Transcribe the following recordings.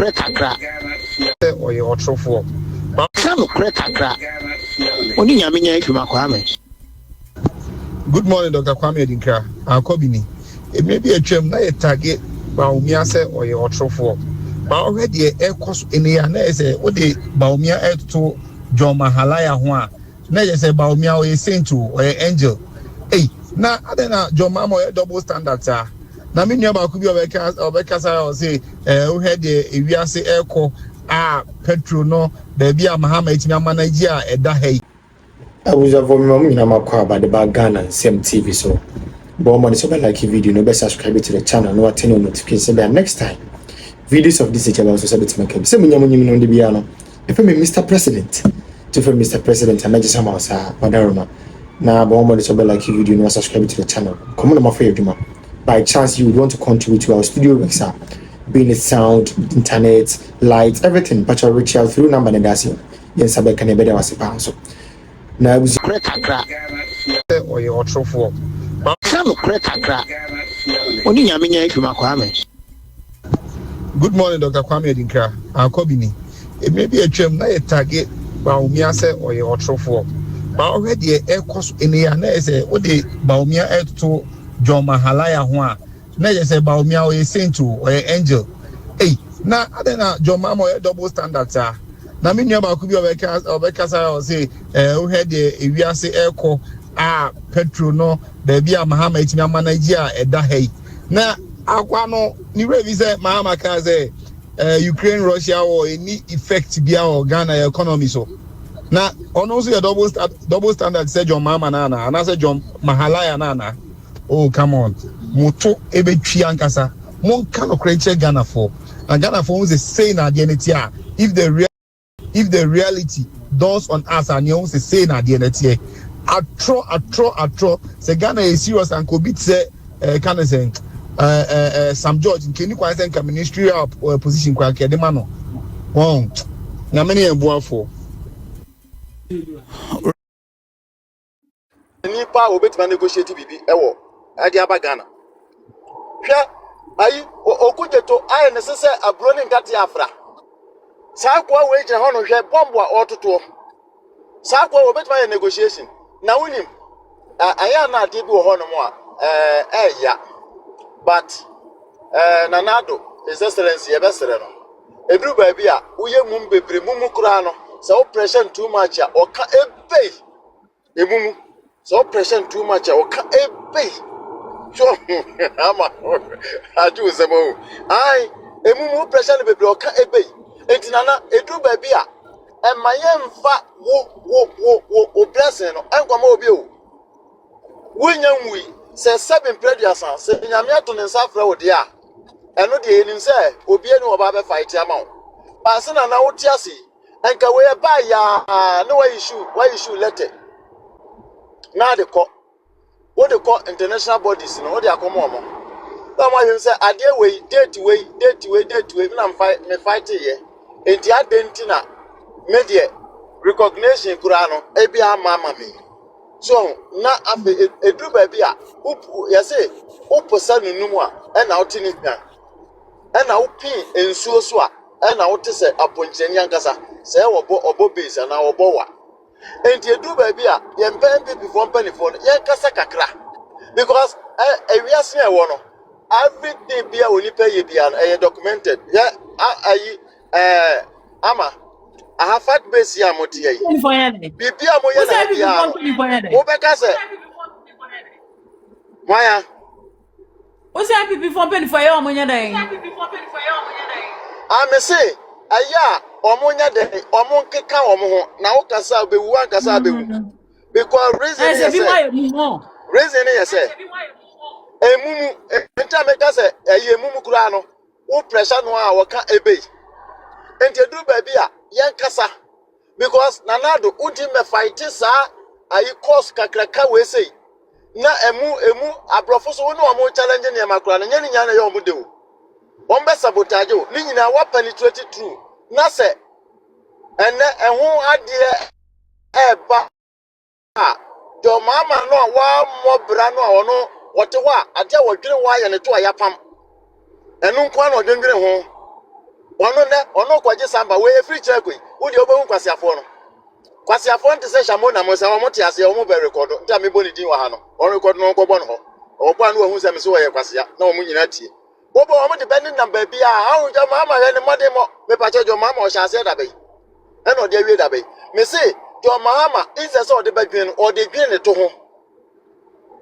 nokre kakra or your trofo. sa nokre kakra oni nyame nya adwuma kwa me. Good morning, Dr. Kwame Dinka. Akobini. It may be a term na a target Bawumia say or your trofo. But already a cost in the ana say what the Bawumia add to John Mahaliar one. Na just say Bawumia or a saint or an angel. Hey, na adena John Mama double standards are. Na me nua ba ku bi obekasa o say we had the we say echo petrol no baby a Mahama etimi amanaji a eda hey. I was a woman about the bag Ghana and CMTV. So, Bawumia so like video, no best subscribe to the channel, no attend notification. Then next time, videos of this channel also submit to my camp. Some on the piano. If I'm Mr. President, to for Mr. President, and I just somehow say, Madaroma. Now, Bawumia so like video, no subscribe to the channel. Come on, my favorite. By chance, you would want to contribute to our studio works, being it sound, internet, lights, everything. But you'll reach out through number and that's it. Yes, I can better was a pound. Na was kakra or your trofo. sa nokre kakra oni nyame nya adwuma kwa me. Good morning, Dr. Kwame Dinka. Akobini. It may be a term na a target Bawumia say or your trofo. But already a cost in the ana say what the Bawumia add to John Mahaliar one. Na just say Bawumia or a saint or an angel. Hey, na adena John Mama double standards are. Na me nua ba ku bi obekasa o say we had the we say echo petrol no baby a Mahama etimi amanaji a eda hey. Na akwa no ni revi say Mahama ka say Ukraine Russia war any effect bia o Ghana economy so. Na ono so your double standard say John Mahama na and say John Mahaliar na. Oh come on. Moto ebetwi ankasa. Mon kan okreche Ghana for. And Ghana for is say na identity if the reality dawns on us and you say na the identity atro say Ghana is serious and could be say can I say some judge can you quite say ministerial position kwa ke de mano won na many embuafo nipa obetuma negotiate bibi ewo ade aba Ghana hwe ayi okujeto aye ne sese abro ne ngate afra saa kwa we gina ho no hwe bombo a ototo saa kwa obetuma negotiation na wonim aya na ade bi wo ho no mo a ya but nanado his excellency ebesere no edru ba bi a uye mum bebre mum kura no so pressure too much a oka ebei emumu so pressure too much a oka ebei so ama aju semo ai emumu pressure bebre oka ebei entinana edru ba bi a emayemfa wo blessing no enkwama obi o wonyanwi se 7 preduasan se nyame ato ne nsafra wo de a eno de enim se obi eni wo ba be fight ama ba se na wo tiase enka we ba ya na wa issue letter na de ko wo de ko international bodies no wo de akomo omo ba ma him se ade we date we na me fight ye enti adenti na media recognition kura no ebi ama me so na afi edru ba bi a yese uposa nunumu a na otini kan na upin ensuo so a na wote se aponcheni ankasa se obo base na obo wa enti edru ba bi a ye mpempe before panifo ye kasa kakra because ewiase e wo no everything bia onipa ye bia no documented ya ayi ama I have fat base here, Motia. Bibia Moya, Obekase. Maya. What's happy before penny for your money day? I may say, Aya, Omonia day, Omonke Kaomo, now Casa be one Casa be. Because reason is say, a mumu, a tamekase, a mumu grano, who pressure no our can ebe. And you do baby, young Casa. Because nanado ultimate fight sa ayi course kakraka we say na emu abrofo so no mo challenge ne makura na nyane nyane yo mo de o won be sabotage o ni nyina wa penetrate through na se ene ehun ade eba do mama no wa mo bra no ono wote ho ade wo dwene wa ye ne to ayapam enu nkwa no dwendwene ho ono kwaje samba we free check we udi obo kwasiafo no kwasiafo nte se shamo na mo se omo te ase omo be record nta me boni din wa ha no on record no ko no ho obo anu ohun se me so ye kwasia na omo nyina tie obo omo depending number bia ha unja mama he ne mode mo me pa chejo mama o sha ase da be e no de wie da be me say jo Mahama is a sort of bedwin or the green to home.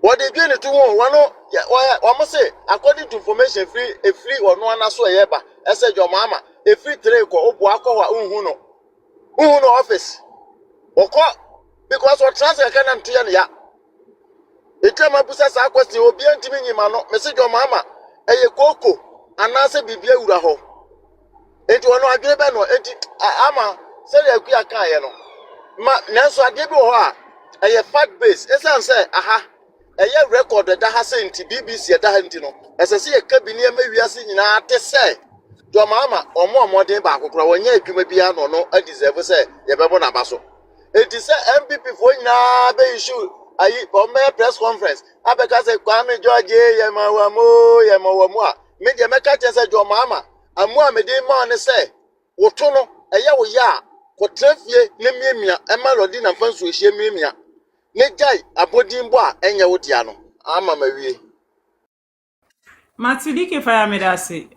What they doing to one say, according to information free or no one as well, I said your mama, a free trade or Uhuno office. Or because what transfer can tell ya. The time I possess our question will be antimony, message your mama, a cocoa, and answer be Uraho. It will not give no, ama, say a queer kayano. Nanso ade bi ho a fat base esan say aha record da ha say nti BBC da ha nti no esese ye kabini amawiase nyina ate say jo mama omo ba akokora wonya adwuma bia no deserve say ye bebo na baso enti say MPP fo nyina be issue ayi o me press conference abeka say Kwame George ye mawamu a me de meka che say jo mama amu a me de ma ne say woto no wo ya ko trafie ne miemia emalodi na fanso ehie miemia ne jai abodimbo a enye wodia no ama mawie Matidike fire me that say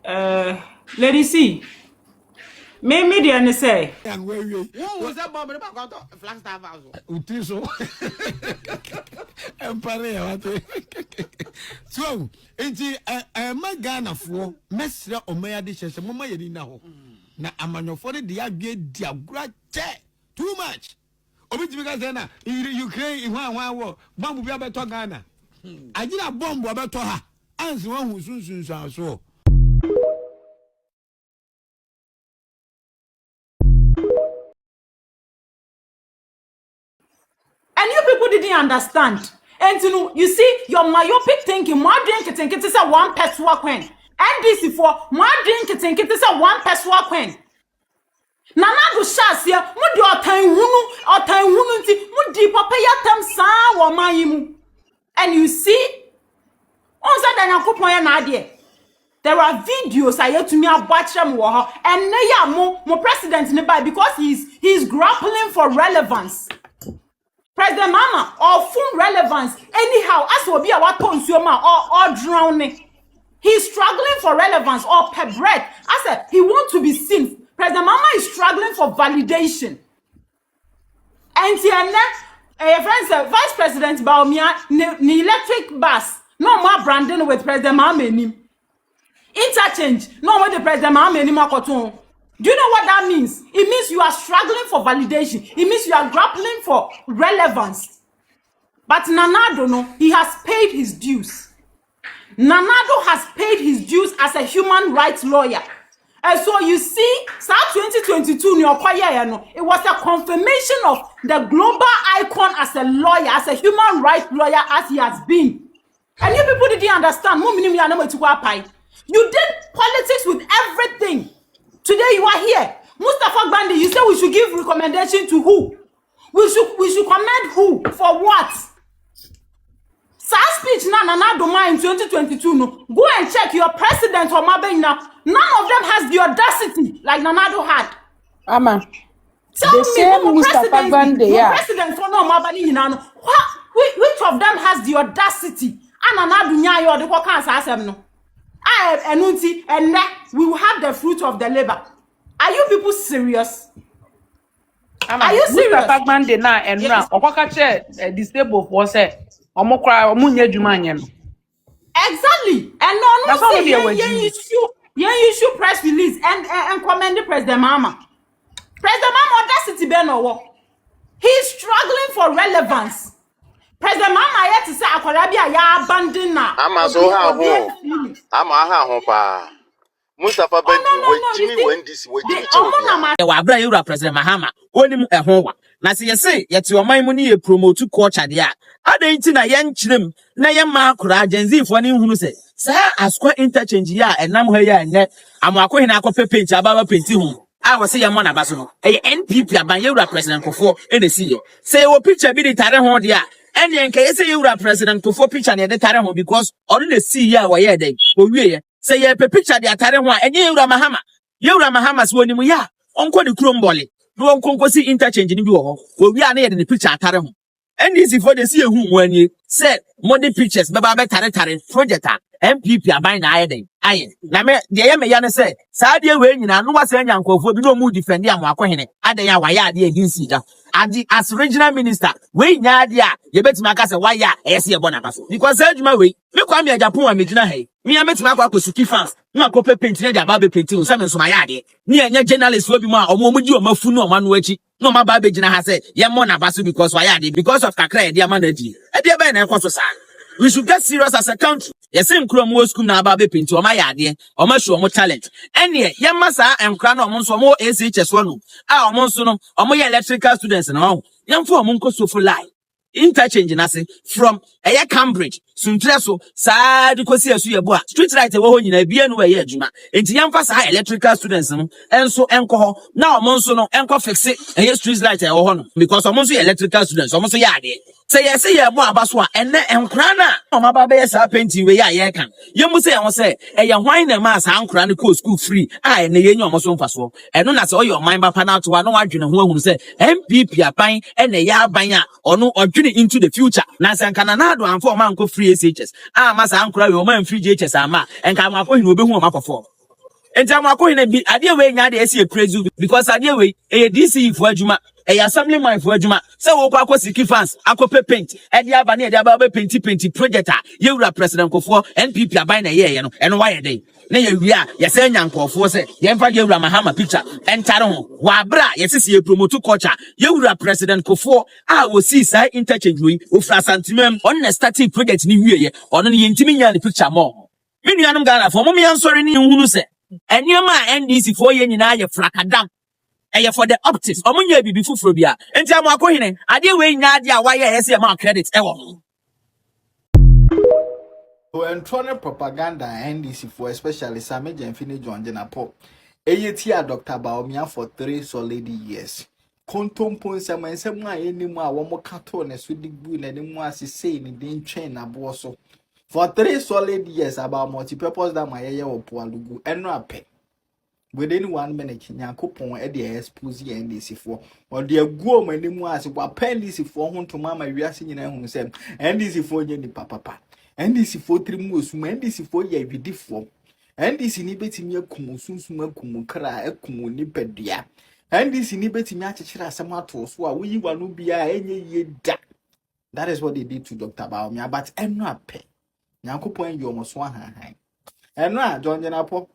lady C me media ne say and where you was that bomb in the Flagstaff house? utiso empare what so enti magana fo mesra omaya de hye mama yedi na ho na amanyofo de adwe diagura too much obitimi ka say na Ukraine ihwan wo bomb bi abeto Ghana agina bomb abeto ha ansi wan hu sunsun aso. and you people didn't understand. And you see your myopic thinking more drink it is a one peswa quen NDC for more drink it is a one peswa quen Nana do shasia mudi otan hunu nti mudi papa yatam sa wo mayimu. And you see on sa dan yakopon ya na ade there are videos I to me abachem wo ho and na ya mo president ne by because he's grappling for relevance. President Mahama or full relevance anyhow as will be our consumer or drowning. He's struggling for relevance or per bread. I said he wants to be seen. President Mahama is struggling for validation. And friends, Vice President Bawumia ni electric bus. No more branding with President Mahama. Interchange. No more the President Mahama. Do you know what that means? It means you are struggling for validation. It means you are grappling for relevance. But Nanado, no, he has paid his dues. Nanado has paid his dues as a human rights lawyer. And so you see, start 2022, it was a confirmation of the global icon as a lawyer, as a human rights lawyer, as he has been. And you people didn't understand. You did politics with everything. Today you are here. Mustafa Bandi, you say we should give recommendation to who? We should commend who? For what? Sa speech na Doma in 2022 no. Go and check your president or Mabena. None of them has the audacity like Nanado had. Ama. Tell The me same Mustafa Bandi, yeah. President for no Mabani Hinano. Which of them has the audacity? And Nanado nyayo the workers asem no. Enunti and we will have the fruit of the labor. Are you people serious? Are you serious? Mustafa Bandi na enra okwaka che disabled for say omokra omunye djuma anye no. Exactly. And no issue press release and commend the President Mahama. President Mahama audacity be no wo. He's struggling for relevance. President Mahama yet to say akwara ya abandon na. ama so ha ho ama ha ho pa Mustafa Bandi we when this we Wa abra yura President Mahama onim ehon wa na se yese yete oman mu ne ye promote culture de a adanti na ye nkyerem na ye ma akora agency fo ne hunu se sa askwa interchange ya enam ha ya ene amako hina akọ pepenti ababa penti hu a wo se ye mo na baso no e NPP aban yura President Kofo e na si yo se wo picture bi de tare ho de a ene nka yese yura President Kofo picture na de tare ho because onu na si ya wo ye den wo wie ye say ye picture the atare ho a enye yura Mahama Yewura Mahama so ni mu ya onko de krombole no onko si interchange ni bi wo ho owi a na ye de picture atare ho NDC for the see ehu mu ani say modi pictures beba be tare project a MPP aban na aye na me de ye me ya ne say saa de we nyina no wasa nyankofo bi no mu defend am akohene adan ya wa ya de against da adi as regional minister we nya ade a ye betima aka say wa ya ese ye bona kaso because adwuma we me kwa me Japan wa medina hai me ya metima akwa kosuki fans na kope paint na dia ba be paint o say me so ma ya ade ne enya journalist obi mu a omo di omafu no omanu achi no ma ba be gina ha say ye mo na baso because wa ya ade because of kakra e dia man adi e dia be na ekoso sa. We should get serious as a country. Yes, in Chrome school now about beeping to my idea, or much more talent. And yet, Yamasa and Crown or Monso more SHS one. Our Monsono, or more electrical students and all. Young for Monco so for life. Interchange nasi from a Cambridge, Suntreso, Sad Cosia Boa, street right away in a bien way, Juma. Into young fast high electrical students, and so Enco. Now Monsono, Enco fix it, and yes, street light because almost electrical students, almost a yard. Say yes, yeah, more baswa, and then crana. Oh, my baby is painting where I can. You must say, a young wine and mass, and crana school free. I and the young almost on passo. And non as all your mind by panel to one argument who say, MPP are buying and a yard buying or no or into the future. Nansan Cananado and 4 man free SHS. Ah, Massa Uncle, your man free JHS, ama, and come up with home up for. And I'm going to be a dear way, now they see a crazy because a dear way, a DC for Juma. A assemblyman for Juma. So, Siki fans, Aqua paint, and the Abani, the Ababe painty project. You are President Kofo, and people are buying a year, and why are they? Nay, we are, yes, and young Kofo, Yemfa Mahama picture, and Taron, Wabra, yes, you promote to culture. You are President Kofo, I will see side interchange with Frasantimum on a static project New Year, on the intimate picture more. Many of them got for mommy answering you say, and your man NDC for you in a flakadam. And for the optics, or when you be before phobia, and tell my coin, I did wait Nadia why I see amount credits ever. And Trona propaganda NDC for especially Samaj and Fini John Jenapo. A Dr. Bawumia for 3 solid years. Contom points and some any more one more carton as with the good and more as saying in the chain aboso. For 3 solid years about multi-purpose that my year or Pualugu and no pay. Within 1 minute, Yankopon at the expose NDC for, or the go many more as what pen this for home to Mamma Yasin and himself, NDC for Jenny Papa, NDC for 3 moves, NDC for ye be different, NDC nibeting your kumusun kumukra, ekumunipedia, NDC nibeting Yachira Samatos, while we want to be any ye da. That is what they did to Dr. Bawumia, but I'm not pay. Yankopon, you almost 1 hand. And now, John Jenapo.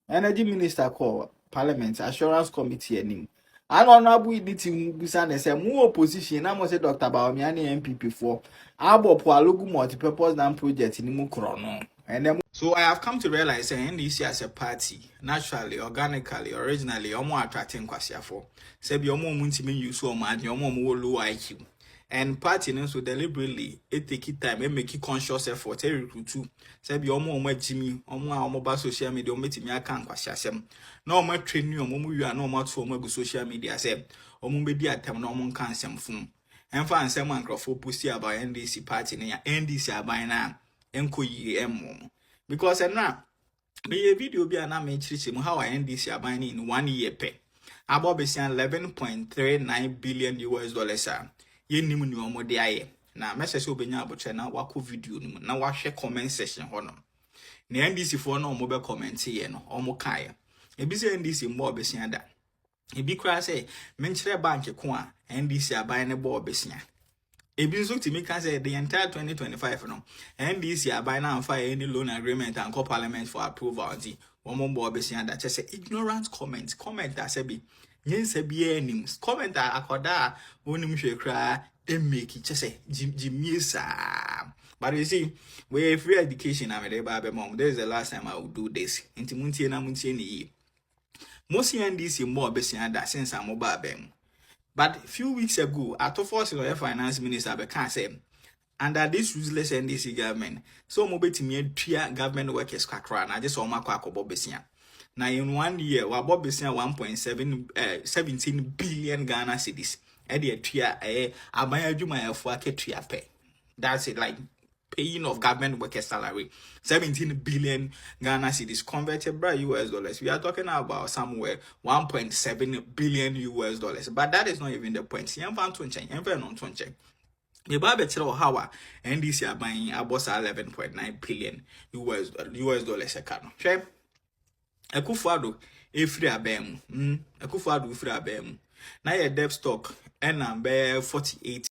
Energy Minister call Parliament Assurance Committee and honorable editing Busan say more opposition. I must say Dr. Bawumia MPP for Abo Pualugu multi-purpose dam project in Mukrono. And then so I have come to realize that NDC as a party, naturally, organically, originally, more attracting Kwasia for. Say be more muntimin use so mad, your more low IQ. And party so deliberately it take it time and make it conscious effort to recruit too. Say be more Jimmy, more social media, me account kwasiasem. No more train you, you are no more to social media say, or maybe at time no more can some phone. And find someone crofo pussy about NDC party near NDC by now, enko ye because and now be a video be an amateur how I NDC are buying in 1 year pay. About $11.39 billion US. Ye nimu ni omo de aye na message obenya aboche na wako video nimu na wa share comment section hono na NDC for na omo be comment ye no omo kae ebi se NDC mbo obesia da ebi kra say menchire bank ko a NDC aban ne bo obesia ebi nso timi kan say the entire 2025 no NDC aban na amfa any loan agreement and call parliament for approval anti omo mbo obesia da che say ignorant comment that say be yes, be names. Comment akoda onim hwe kra make it say Jimmy sa. But you see, we free education am dey ba mom. This is the last time I will do this. Inti muntie na muntie ni. Most NDC more besia that since I'm mobile bem. But few weeks ago, Atofo Senior Finance Minister can say under this useless NDC government, so mo betimi atua government workers kakra na just o makwa akobo besia. Now in 1 year, we bought business 1.17 billion Ghana cedis. Eddie tria abaya juma ya fuake tria pe. That's it, like paying of government workers' salary. 17 billion Ghana cedis converted by US dollars. We are talking about somewhere 1.7 billion US dollars. But that is not even the point. The Bible tell how NDC are buying about 11.9 billion US dollars a cano. Akufo-Addo efiri abem. Akufo-Addo efiri abem. Na your debt stock and number 48